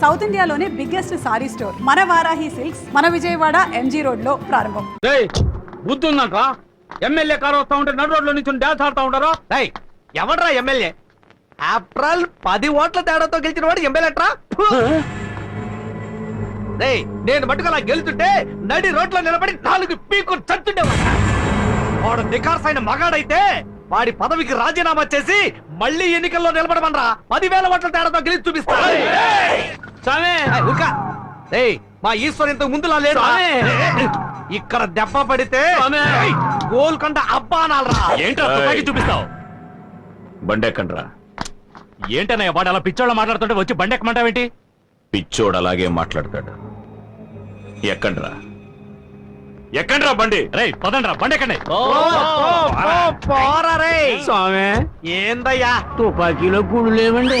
South ఇండియాలోనే biggest sorry store మన Varahi silks మన విజయవాడ ఎంజీ రోడ్ లో ప్రారంభం. బుద్ధుందంట ఎమ్మెల్యే కారు వస్తా ఉంటే నడు రోడ్లో నుంచి డాన్స్ ఆడుతా ఉంటారా? ఎవడ్రా ఎమ్మెల్యే? ఏప్రిల్ 10 ఓట్ల తేడాతో గెలిచిన వాడు ఎమ్మెల్యేట్రా? నేను మటుకు అలా గెలుతుంటే నడి రోడ్లో నిలబడి 4 పీకులు చచ్చుండేవాడు. వాడు నికార్సైన మగాడైతే వాడి పదవికి రాజీనామా చేసి మళ్ళీ ఎన్నికల్లో నిలబడమనరా. 10,000 ఓట్ల తేడాతో గెలిచి చూపిస్తా. మా ఈశ్వర్ ఇంతకు ముందులా లేదు. ఇక్కడ దెబ్బ పడితే గోల్కొండ అబ్బా అనాలరా. ఏంటో చూపిస్తావు? బండెక్కండ్రా. ఏంటన్నయ్య వాడు అలా పిచ్చోళ్ళ మాట్లాడుతుంటే వచ్చి బండెక్కమంటావేంటి? పిచ్చోడు అలాగే మాట్లాడతాడు. ఎక్కండ్రా ఎక్కండ్రా బండి. రే పదండ్రా బండెక్కండి. పోరా రే స్వామి. ఏందయ్యా తుపాకీలో గుళ్ళు లేవండి.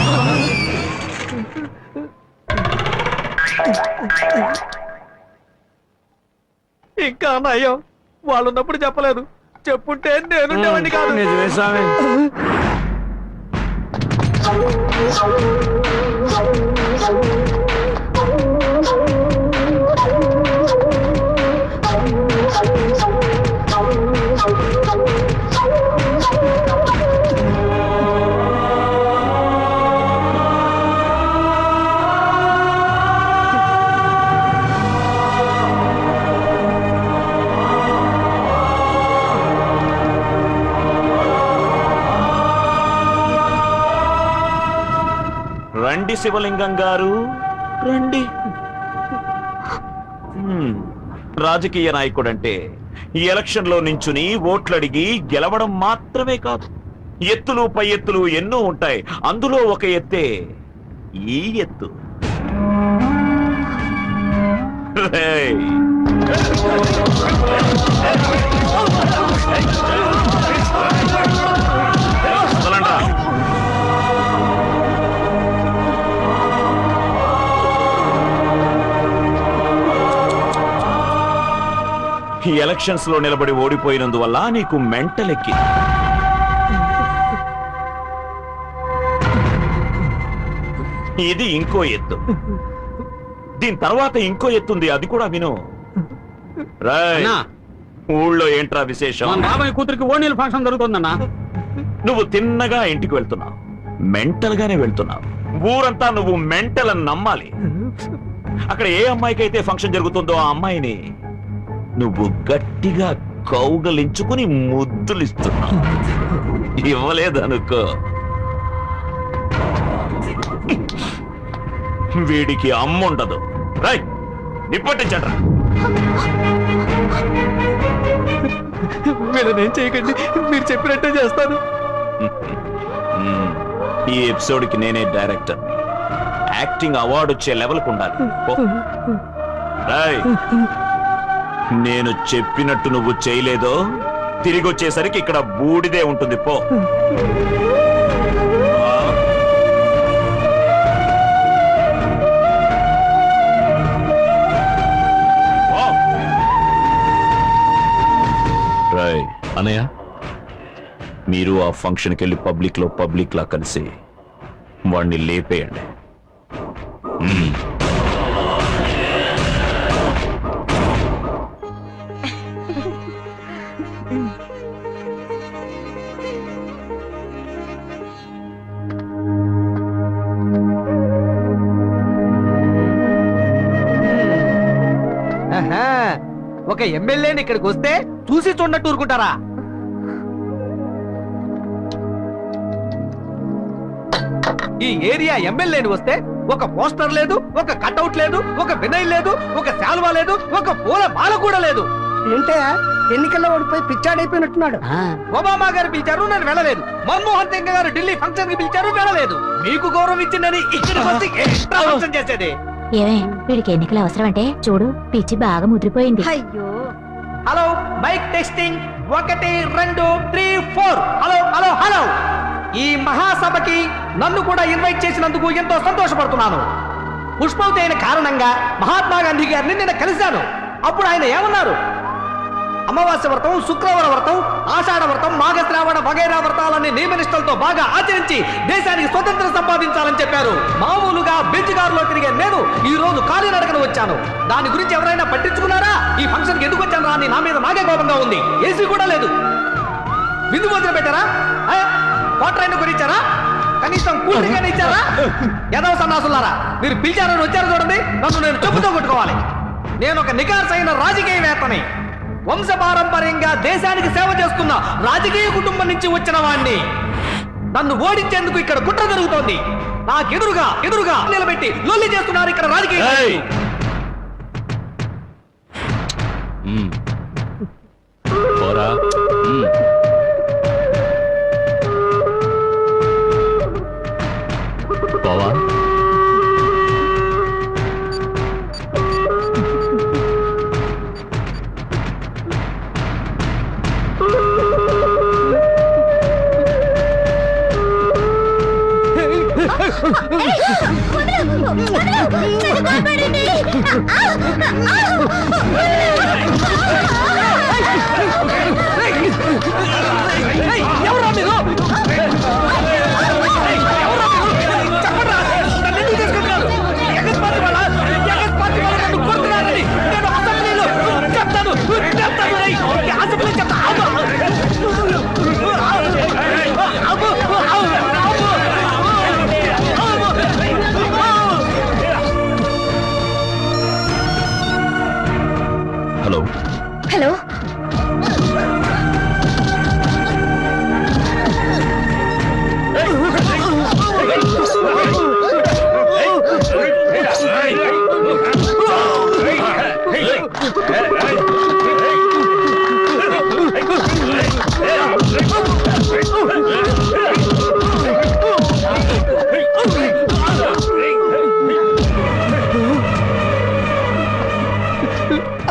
ఇంకా అయ్యో వాళ్ళు ఉన్నప్పుడు చెప్పలేదు. చెప్పుంటే నేనుండేవాడిని కాదు. నిజమే స్వామి. రండి శివలింగం గారు రండి. రాజకీయ నాయకుడంటే ఈ ఎలక్షన్ లో నించుని ఓట్లడిగి గెలవడం మాత్రమే కాదు, ఎత్తులు పై ఎత్తులు ఎన్నో ఉంటాయి. అందులో ఒక ఎత్తే ఈ ఎత్తు. రేయ్. వదలండ్రా. ఈ ఎలక్షన్స్ లో నిలబడి ఓడిపోయినందువల్ల నీకు మెంటల్ ఎక్కి. ఇది ఇంకో ఎత్తు. దీని తర్వాత ఇంకో ఎత్తుంది, అది కూడా విను. రాయ్, ఊళ్ళో ఏంట్రా విశేషం? మన బాబాయ్ కూతురికి ఓణీల ఫంక్షన్ జరుగుతుందన్నా. నువ్వు తిన్నగా ఇంటికి వెళ్తున్నావు, మెంటల్ గానే వెళ్తున్నావు. ఊరంతా నువ్వు మెంటల్ అని నమ్మాలి. అక్కడ ఏ అమ్మాయికి అయితే ఫంక్షన్ జరుగుతుందో ఆ అమ్మాయిని నువ్వు గట్టిగా కౌగలించుకుని ముద్దులిస్తున్నావు. ఇవ్వలేదనుకో, వీడికి అమ్ముండదు. రై, నిప్పట్టించండ్రా. మీరేం చేయకండి, మీరు చెప్పినట్టే చేస్తాను. ఈ ఎపిసోడ్ కి నేనే డైరెక్టర్. యాక్టింగ్ అవార్డు వచ్చే లెవెల్కి ఉండాలి. రాయ్, నేను చెప్పినట్టు నువ్వు చేయలేదో తిరిగి వచ్చేసరికి ఇక్కడ బూడిదే ఉంటుంది. పో. రాయ్ అన్నయ్య, మీరు ఆ ఫంక్షన్కి వెళ్ళి పబ్లిక్ లా కలిసి వాడిని లేపేయండి. ఒక ఎమ్మెల్యేని ఇక్కడికి వస్తే చూసి చూడనట్టు ఊరుకుంటారా? ఈ ఏరియా ఎమ్మెల్యేని వస్తే ఒక పోస్టర్ లేదు, ఒక కట్అవుట్ లేదు, ఒక వినయ్ లేదు, ఒక శాల్వా లేదు, ఒక పూల మాల కూడా లేదు. ఏంటే ఎన్నికల్లో ఓడిపోయి పిచ్చాడైపోయినట్టున్నాడు. ఒబామా గారు పిలిచారు, నేను వెళ్ళలేదు. మన్మోహన్ సింగ్ గారు ఢిల్లీ ఫంక్షన్ కి పిలిచారు, వెళ్ళలేదు. మీకు గౌరవం ఇచ్చిందని ఇక్కడికి వచ్చి ఎక్స్ట్రా ఫంక్షన్ చేసేది. ఏమే, వీడికి ఎన్నికలు అవసరం అంటే చూడు, పిచ్చి బాగా ముద్రిపోయింది. అయ్యో, hello, mike testing 1 2 3 4. Hello hello hello. ఈ మహాసభకి నన్ను కూడా ఇన్వైట్ చేసినందుకు ఎంతో సంతోషపడుతున్నాను. పుష్పవతి అయిన కారణంగా మహాత్మా గాంధీ గారిని నిన్న కలిశాను. అప్పుడు ఆయన ఏమన్నారు? అమావాస్య వ్రతం, శుక్రవార వ్రతం, ఆషాఢ వ్రతం, మాఘశ్రావణ వగైరా వ్రతాలన్నీ నియమనిష్టలతో బాగా ఆచరించి దేశానికి స్వతంత్రం సంపాదించాలని చెప్పారు. మామూలుగా బెంచుకారులో తిరిగే నేను ఈ రోజు కాలినడకన వచ్చాను. దాని గురించి ఎవరైనా పట్టించుకున్నారా? ఈ ఫంక్షన్కి ఎందుకు వచ్చాను అని నా మీద నాకే కోపంగా ఉంది. ఏసీ కూడా లేదు. విందు భోజనం పెట్టారా? వాటర్ అయినా కొనిచ్చారా? కనీసం కూల్ డ్రింక్ అయినా ఇచ్చారా? ఎదవ సన్నాసులారా, మీరు పిలిచారని వచ్చారు చూడండి, నన్ను నేను చెప్పుతో కొట్టుకోవాలి. నేను ఒక నికార్సైన రాజకీయవేత్తని, వంశపారంపర్యంగా దేశానికి సేవ చేస్తున్న రాజకీయ కుటుంబం నుంచి వచ్చిన వాణ్ణి. నన్ను ఓడించేందుకు ఇక్కడ కుట్ర జరుగుతోంది. నాకెదురుగా నిలబెట్టి లొల్లి చేస్తున్నారు ఇక్కడ రాజకీయ. పోవా ఎవరా మీరు? హలో హలో,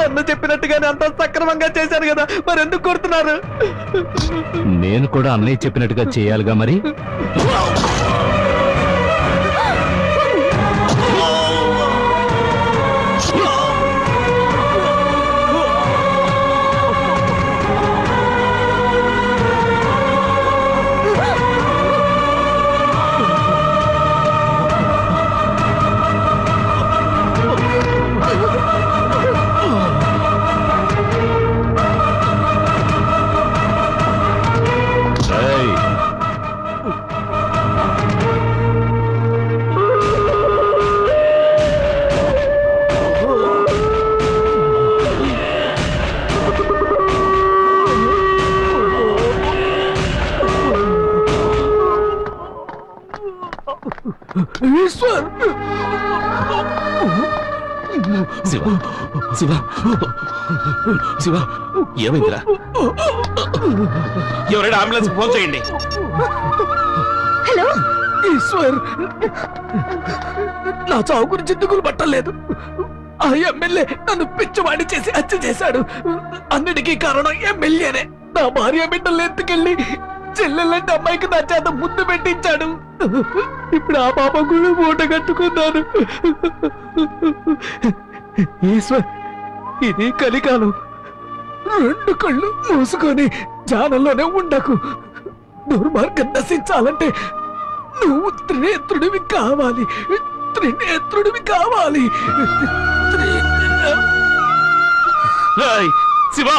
అన్న చెప్పినట్టుగానే అంత సక్రమంగా చేశారు కదా, మరి ఎందుకు కొడుతున్నారు? నేను కూడా అన్నయ్య చెప్పినట్టుగా చేయాలిగా మరి. శివ శివ శివ ఏమైందిరా? ఎవరైనా అంబులెన్స్ ఫోన్ చేయండి. హలో. ఈశ్వర్, నా చావు గురించి దిగులు పట్టలేదు. ఆ ఎమ్మెల్యే నన్ను పిచ్చివాడి చేసి హత్య చేశాడు. అన్నిటికీ కారణం ఎమ్మెల్యేనే. నా భార్య బిడ్డలు ఎత్తుకెళ్ళి చెల్లెళ్ళంటే అమ్మాయికి నా చేత ముద్దు పెట్టించాడు. ఇప్పుడు ఆ పాప కూడా మూట కట్టుకున్నాను. ఈశ్వర్, ఇది కలికాలం. రెండు కళ్ళు మూసుకొని ధ్యానంలోనే ఉండకు. దుర్మార్గం నశించాలంటే నువ్వు త్రినేత్రుడివి కావాలి. త్రినేత్రుడివి కావాలి. శివ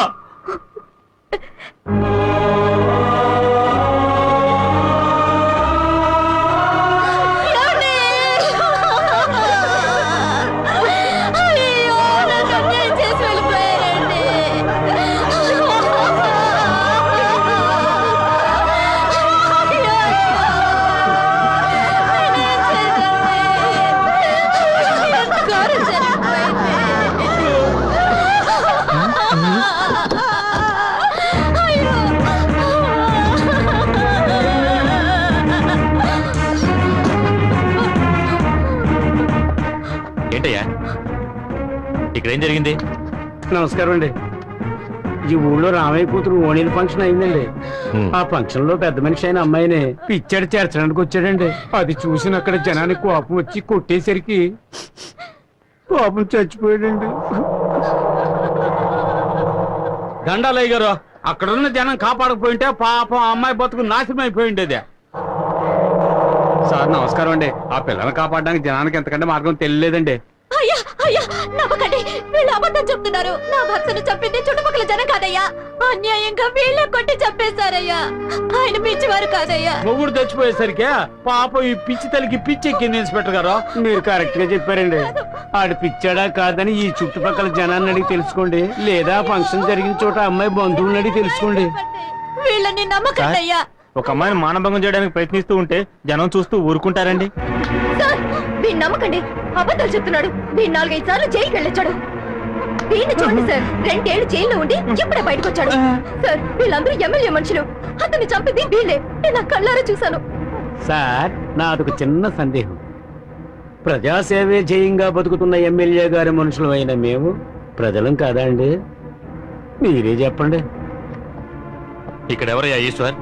ఏంటయ్యా ఇక్కడ ఏం జరిగింది? నమస్కారం అండి. ఈ ఊళ్ళో రామయ్య కూతురు ఓణీల ఫంక్షన్ అయిందండి. ఆ ఫంక్షన్ లో పెద్ద మనిషి అయిన అమ్మాయిని పిచ్చాడు చేర్చడానికి వచ్చాడండి. అది చూసిన అక్కడ జనానికి కోపం వచ్చి కొట్టేసరికి పాపం చచ్చిపోయాడండి. దండాలయ్య గారు అక్కడున్న జనం కాపాడకపోయింటే పాపం ఆ అమ్మాయి బతుకు నాశనం అయిపోయిండేది. సార్ నమస్కారం అండి. ఆ పిల్లని కాపాడడానికి జనానికి ఎంతకంటే మార్గం తెలియలేదండి. అయ్యా అయ్యా నమ్మకండి, వీళ్ళు అబద్ధం చెప్తున్నారు. నా భర్తను చంపింది చుట్టుపక్కల జనం కాదయ్యా, అన్యాయంగా వీళ్ళే కొట్టి చంపేశారయ్యా. ఆయన పిచ్చివారు కాదయ్యా. మొగుడు చచ్చిపోయేసరికి పాపం ఈ పిచ్చి తల్లికి పిచ్చి ఎక్కింది ఇన్స్పెక్టర్ గారు. మీరు కరెక్ట్ గా చెప్పారండి. ఆడు పిచ్చాడా కాదని ఈ చుట్టుపక్కల జనాన్ని అడిగి తెలుసుకోండి, లేదా ఫంక్షన్ జరిగిన చోట అమ్మాయి బంధువులను అడిగి తెలుసుకోండి. వీళ్ళని నమ్మకండి అయ్యా. ఒక అమ్మాయిని మానభంగం చేయడానికి ప్రయత్నిస్తూ ఉంటే జనం చూస్తూ ఊరుకుంటారండి. సార్ వీళ్ళు నమ్మకండి, అబద్ధాలు చెప్తున్నాడు. వీళ్ళు 4-5 సార్లు జైలుకి వెళ్ళొచ్చాడు. వీళ్ళు చూడండి సార్, 2 ఏళ్ళు జైల్లో ఉండి ఇప్పుడే బయటకు వచ్చాడు. సార్ వీళ్ళందరూ ఎమ్మెల్యే మనుషులు, అతన్ని చంపింది వీళ్ళే. నేను నా కళ్ళారా చూశాను. సార్ నాదొక చిన్న సందేహం. ప్రజాసేవే జయంగా బతుకుతున్న ఎమ్మెల్యే గారి మనుషులు అయిన మేము ప్రజలం కాదా అండి? మీరే చెప్పండి. ఇక్కడ ఎవరయ్యా ఈశ్వర్?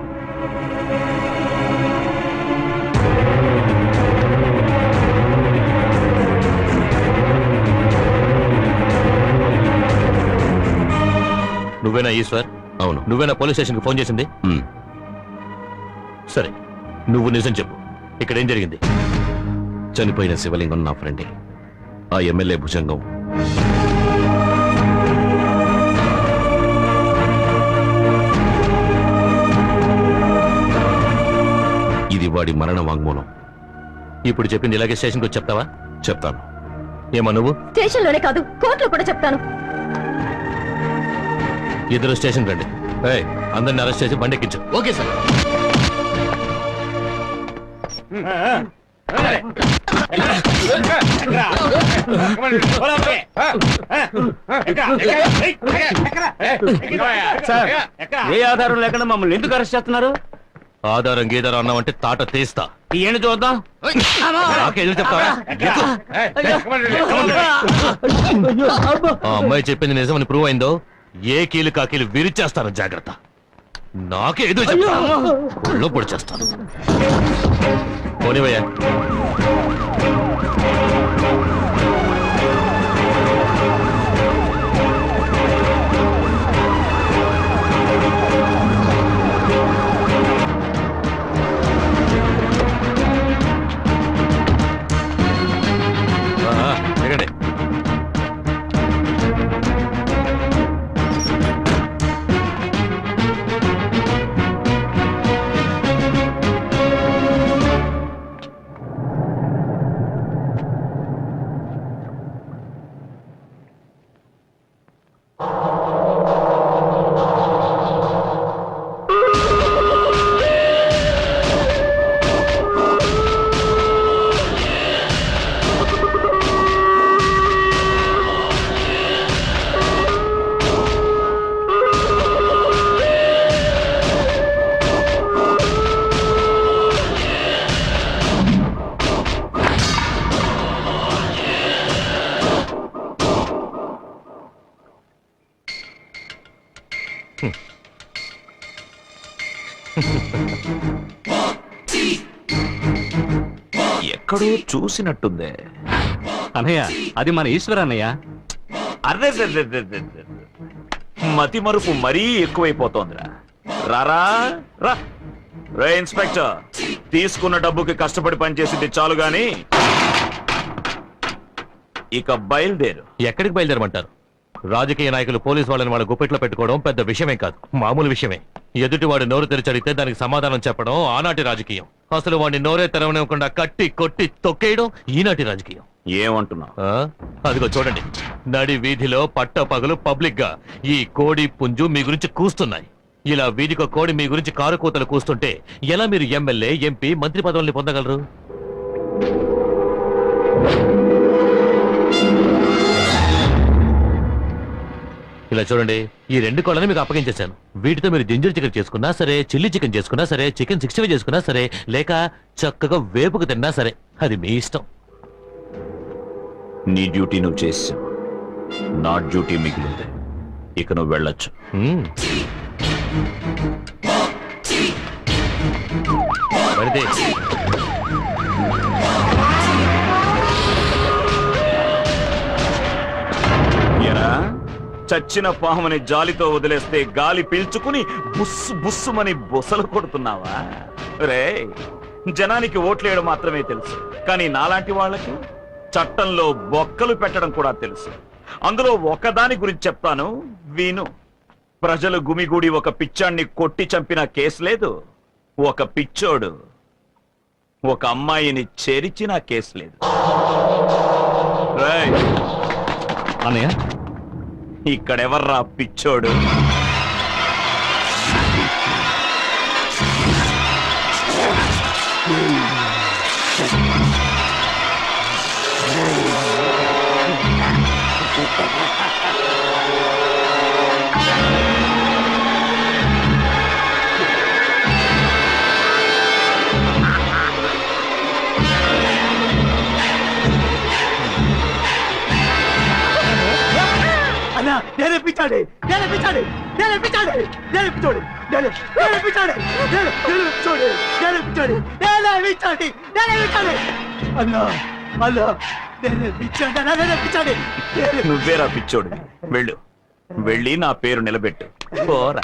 నువ్వేనా ఈశ్వర్? అవును. నువ్వేనా పోలీస్ స్టేషన్కి ఫోన్ చేసింది? సరే, నువ్వు నిజం చెప్పు, ఇక్కడ ఏం జరిగింది? చనిపోయిన శివలింగం నా ఫ్రెండే. ఆ ఎమ్మెల్యే భుజంగం ఇది వాడి మరణ వాంగ్మూలం. ఇప్పుడు చెప్పింది ఇలాగే స్టేషన్కి వచ్చి చెప్తావా? చెప్తాను. ఏమా నువ్వు? స్టేషన్లోనే కాదు, కోర్టులో కూడా చెప్తాను. ఇద్దరు స్టేషన్ రండి. అందరిని అరెస్ట్ చేసి బండి ఎక్కించు. Okay sir. సార్ ఏ ఆధారం లేకుండా మమ్మల్ని ఎందుకు అరెస్ట్ చేస్తున్నారు? ఆధారం గీధారం అన్నావంటే తాట తీస్తా. ఏంటి చూద్దాం. నాకేదో చెప్తావా? ఆ అమ్మాయి చెప్పింది నిజమని ప్రూవ్ అయిందో ఏ కీలు కాకీలు విరిచేస్తాను, జాగ్రత్త. నాకే ఏదో చెప్తాను, పొడి చేస్తాను. పోనివయ్యా. ఎగండి. ఎక్కడో చూసినట్టుందే. అన్నయ్య, అది మన ఈశ్వర్ అన్నయ్య. అరే మతి మరుపు మరీ ఎక్కువైపోతోందిరా. రారా రా. రే ఇన్స్పెక్టర్, తీసుకున్న డబ్బుకి కష్టపడి పనిచేసింది చాలు గాని ఇక బయలుదేరు. ఎక్కడికి బయలుదేరమంటారు? రాజకీయ నాయకులు పోలీసు వాళ్ళని వాళ్ళ గుప్పెట్లో పెట్టుకోవడం పెద్ద విషయమే కాదు, మామూలు విషయమే. ఎదుటి వాడు నోరు తెరిచడితే దానికి సమాధానం చెప్పడం ఆనాటి రాజకీయం. అసలు వాడిని నోరే తెరవనివ్వకుండా కట్టి కొట్టి తొక్కేయడం ఈనాటి రాజకీయం. ఏమంటున్నావు? అదిగో చూడండి, నడి వీధిలో పట్ట పగలు పబ్లిక్ గా ఈ కోడి పుంజు మీ గురించి కూస్తున్నాయి. ఇలా వీధికో కోడి మీ గురించి కారు కూతలు కూస్తుంటే ఎలా మీరు ఎమ్మెల్యే, ఎంపీ, మంత్రి పదవుల్ని పొందగలరు? ఇలా చూడండి, ఈ 2 కోళ్ళని మీకు అప్పగించేశాను. వీటితో మీరు జింజర్ చికెన్ చేసుకున్నా సరే, చిల్లీ చికెన్ చేసుకున్నా సరే, చికెన్ 65 చేసుకున్నా సరే, లేక చక్కగా వేపుకు తిన్నా సరే, అది మీ ఇష్టం. నీ డ్యూటీ నువ్వు చేసావు, నా డ్యూటీ మిగిలింది. ఇక నువ్వు వెళ్ళొచ్చు. మరిదే ఎరా, చచ్చిన పాముని జాలితో వదిలేస్తే గాలి పీల్చుకుని బుస్సు బుస్సుమని బుసలు కొడుతున్నావా? రే, జనానికి ఓట్లేయడం మాత్రమే తెలుసు, కానీ నాలాంటి వాళ్ళకి చట్టంలో బొక్కలు పెట్టడం కూడా తెలుసు. అందులో ఒకదాని గురించి చెప్తాను, విను. ప్రజలు గుమిగూడి ఒక పిచ్చాన్ని కొట్టి చంపిన కేసు లేదు, ఒక పిచ్చోడు ఒక అమ్మాయిని చెరిచిన కేసు లేదు. రేయ్, అన్నయ్య, ఇక్కడెవర్రా పిచ్చోడు? అన్నా, నేనే పిచ్చాడు, నేనే పిచ్చాడు, నేనే పిచ్చాడు, నేనే పిచ్చోడు, నేనే పిచ్చాడు, నేనే పిచ్చోడు, నేనే పిచ్చాడు, నేనే పిచ్చాడు, నేనే పిచ్చాడు. అన్నా, అన్నా, నేనే పిచ్చాడు, నేనే పిచ్చాడు. నువ్వేరా పిచ్చోడు? వెళ్ళు, వెళ్ళి నా పేరు నిలబెట్టు. పోరా.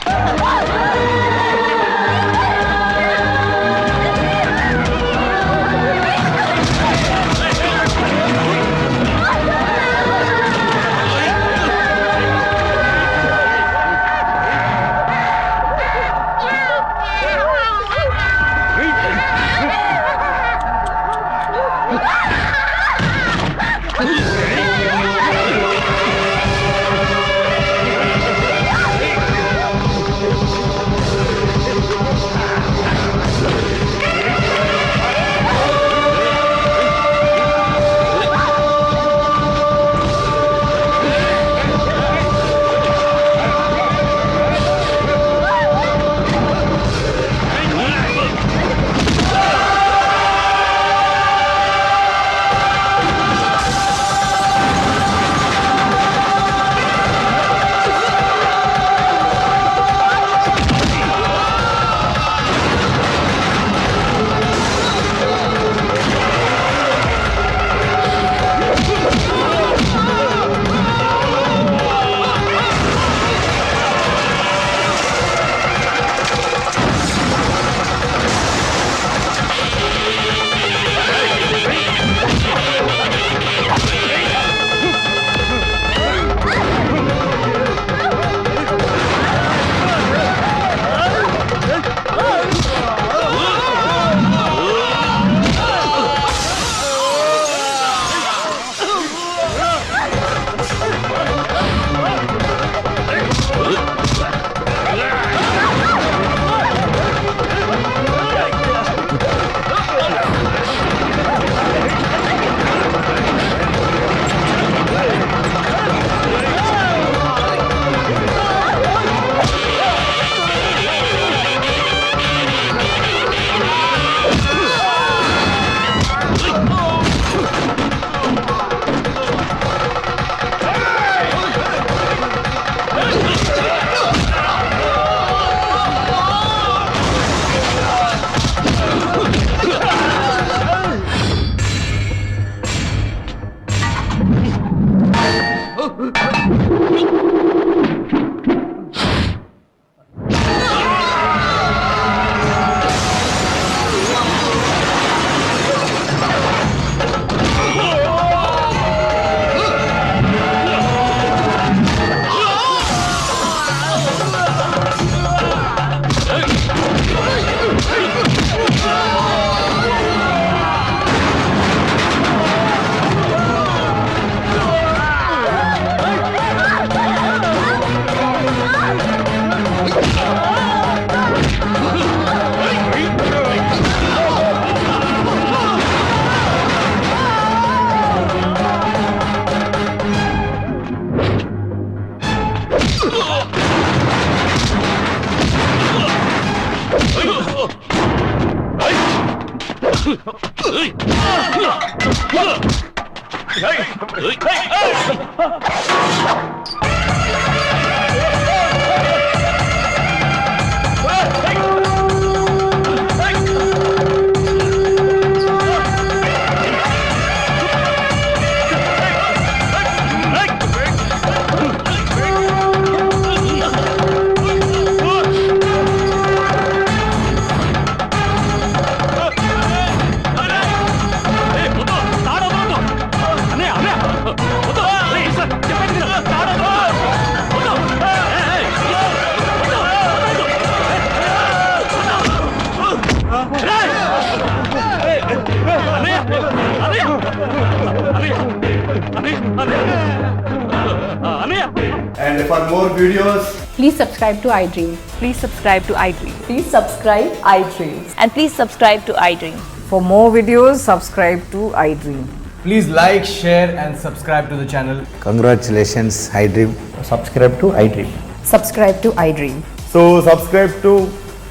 And for more videos, Please subscribe to iDream. Please subscribe to iDream. Please subscribe iDream. And please subscribe to iDream. For more videos, subscribe to iDream. please like, share, and subscribe to the channel. Congratulations, iDream. Subscribe to iDream. Subscribe to iDream. So subscribe to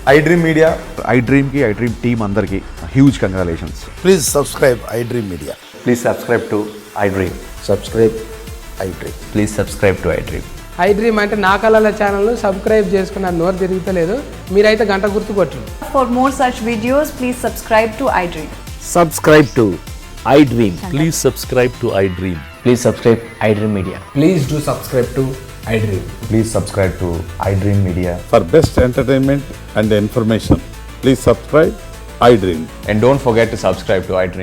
iDream Media. iDream ki iDream team andarki huge congratulations. Please subscribe iDream Media. Please subscribe to iDream. Subscribe iDream. Please subscribe to iDream. iDream అంటే నా కళల channel subscribe చేసుకున్న నోరు తిరుగుతలేదు, మీరైతే గంట గుర్తు కొట్టండి. For more such videos, please subscribe to iDream. Subscribe to iDream. Please subscribe to I dream. Please subscribe iDream Media. Please do subscribe to iDream. Please subscribe to iDream Media. For best entertainment and information, please subscribe iDream. And don't forget to subscribe to iDream.